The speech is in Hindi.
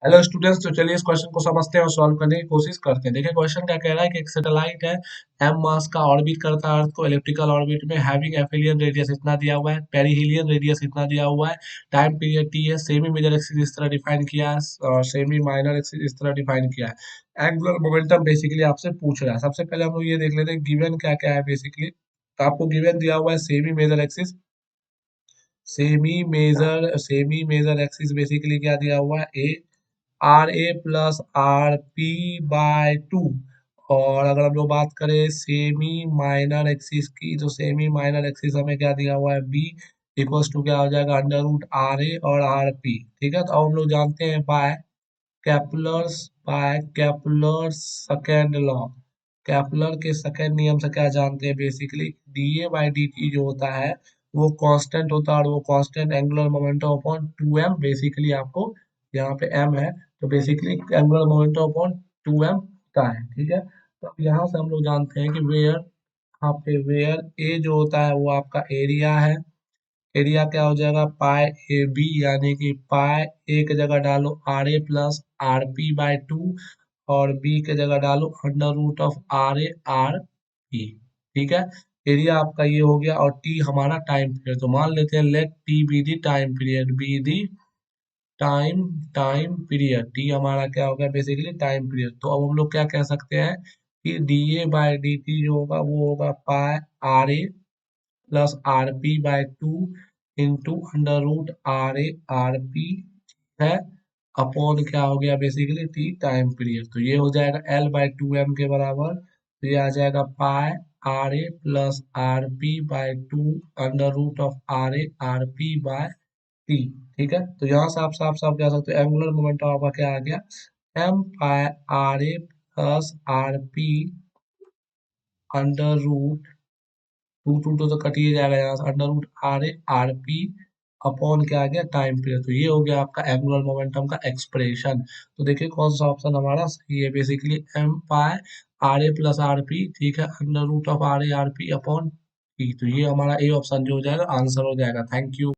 हेलो स्टूडेंट्स, तो चलिए इस क्वेश्चन को समझते हैं और सॉल्व करने की कोशिश करते हैं। देखिए क्वेश्चन क्या कह रहा है कि एक सैटेलाइट है, एम मास का, ऑर्बिट करता है अर्थ को इलिप्टिकल ऑर्बिट में, हैविंग एफिलियन रेडियस इतना दिया हुआ है, पेरिहिलियन रेडियस इतना दिया हुआ है, टाइम पीरियड टी है, सेमी मेजर एक्सिस इस तरह डिफाइन किया है और सेमी माइनर एक्सिस इस तरह डिफाइन किया है। एंगुलर मोमेंटम बेसिकली आपसे पूछ रहा है। सबसे पहले हम लोग ये देख लेते हैं गिवन क्या क्या है। बेसिकली आपको गिवन दिया हुआ है semi major axis, semi major axis basically क्या दिया हुआ है, a r A plus R P by two. और अगर हम लोग बात करें सेमी माइनर एक्सिस की, तो सेमी माइनर एक्सिस हमें क्या दिया हुआ है, बी इक्वल्स टू क्या हो जाएगा, अंडर रूट आर ए और आर पी। ठीक है, तो अब हम लोग जानते हैं by Kepler's second law, Kepler के सेकेंड नियम से क्या जानते हैं, basically d A by D T जो होता है वो कांस्टेंट होता है, और वो constant angular momentum upon two m. Basically आपको यहाँ पे एम है, तो basically angular momentum upon two m होता है। ठीक है, तो अब यहाँ से हम लोग जानते हैं कि यहाँ पे वेयर ए जो होता है वो आपका एरिया है। एरिया क्या हो जाएगा, पाई ए बी, यानी कि पाई ए की जगह डालो r A plus R P by two, और बी के जगह डालो under root of r A R p. ठीक है, एरिया आपका ये हो गया, और टी हमारा टाइम पीरियड। तो मान लेते हैं let t be the time period, be the time time period, t हमारा क्या होगा, बेसिकली टाइम पीरियड। तो अब हम लोग क्या कह सकते हैं कि D A by D T जो होगा वो होगा pi R A plus R P by two into under root R A R P है, अपॉन क्या हो गया, बेसिकली टी टाइम पीरियड। तो ये हो जाएगा एल बाई टू एम के बराबर। तो ये आ जाएगा pi R A plus R P by two under root of R P by T. ठीक है, तो यहाँ से आप साफ साफ कह सकते हो एंगुलर मोमेंटम आपका क्या आ गया, m pi R A plus are p under root two two two तो कट ही जाएगा यहाँ से, under root R A R p upon क्या आ गया, टाइम पीरियड। तो ये हो गया आपका एंगुलर मोमेंटम का एक्सप्रेशन। तो देखिए कौन सा ऑप्शन हमारा सही है, basically m pi R A plus are p, ठीक है, under root of r A R p upon t. तो ये हमारा ए ऑप्शन जो हो जाएगा आंसर हो जाएगा। Thank you.